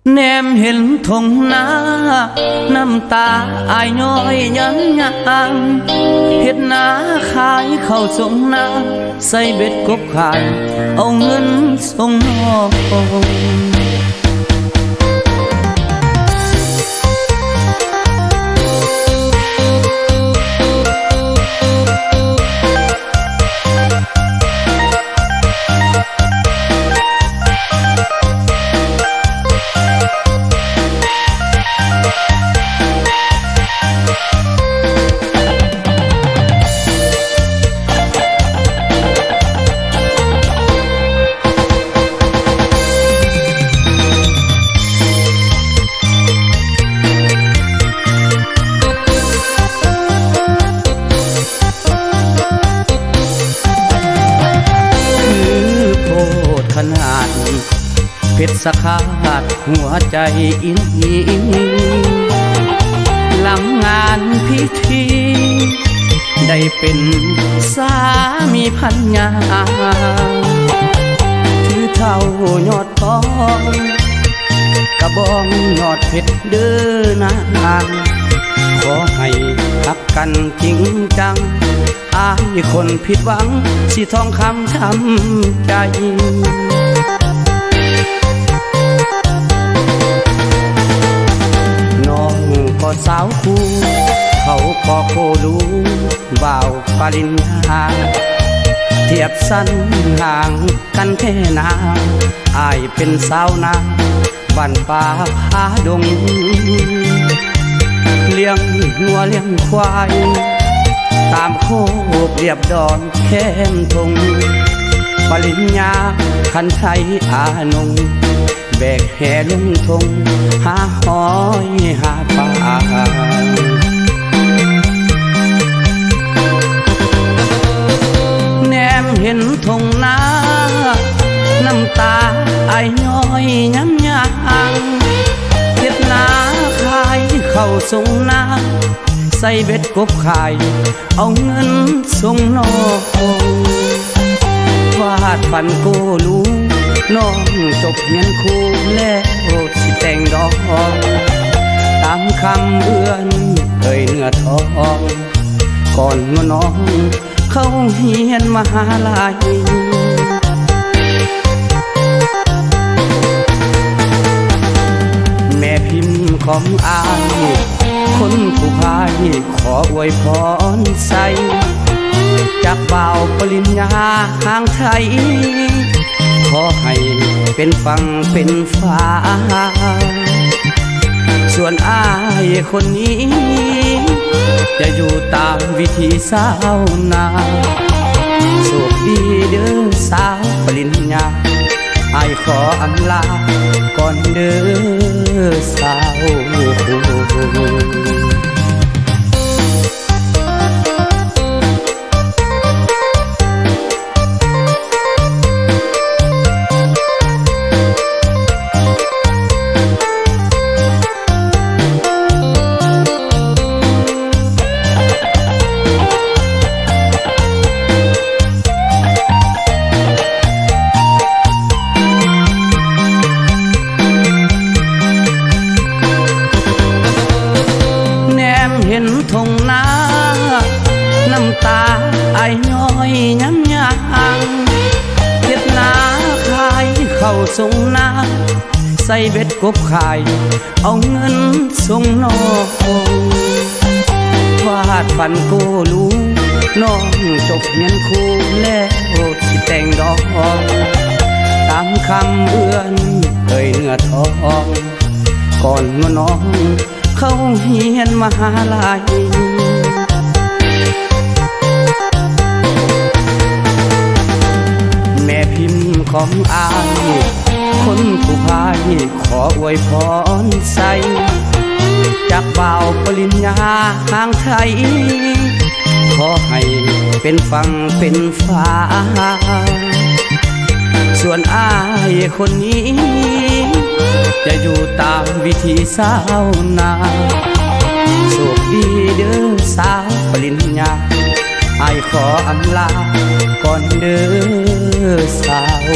แนมเห็นทงนาน้ำตาอายย้อยยังยังเฮ็ดนาขายเข้าส่งนาใส่เบ็ดกบขายเอาเงินส่งน้องขนาดเพชรสขาดหัวใจอินหลังงานพิธีได้เป็นสามีพันยาถือเท่ายอดทองกระบองยอดเพชรเด้อนางขอให้รักกันจริงจังอายคนผิดหวังสิทองคำทำใจน้องก็สาวคู่เขาก็โครู้บ่าวปริญญาเทียบสั้นห่างกันแค่นาอายเป็นสาวนาบ้านป่าผาดงเลี้ยงงัวเลี้ยงควายตามโคกเรียบดอนแค้มทงปริญญาคันไทยอานงแบกแห่ลงทงหาหอยหาปลาแนมเห็นทงนาน้ำตาไอย้อยย้ำยางเก็บนาขายเข้าส่งนาใส่เบ็ดกบขายเอาเงินส่งน้องวาดฝันโกรู้น้องจบเงินคูแล้วสิแต่งดอกตามคำเอื้อนเอ่ยเนื้อทองก่อนเมื่อน้องเข้าเฮียนมหาลัยแม่พิมพ์ของอายคนผู้พายขออวยพรใส่จากบ่าวปริญญาทางไทยขอให้เป็นฝั่งเป็นฟ้าส่วนอายคนนี้จะอยู่ตามวิธีสาวนาโชคดีเด้อสาวปริญญาอายขออำลาก่อนเด้อสาวเห็นทงนาน้ำตาไอย้อยย้ำยางเก็บนาขายเข้าส่งนาใส่เบ็ดกบขายเอาเงินส่งน้องวาดฝันโกรู้น้องจบเงินคูแล้วสิแต่งดอกตามคำเอื้อนเอ่ยเนื้อทองก่อนเมื่อน้องเข้าเฮียนมหาลัยแม่พิมพ์ของอายคนผู้พายขออวยพรใส่จากบ่าวปริญญาทางไทยขอให้เป็นฝั่งเป็นฟ้าส่วนอายคนนี้จะอยู่ตามวิธีสาวนาโชคดีเด้อสาวปริญญาอายขออำลาก่อนเด้อสาว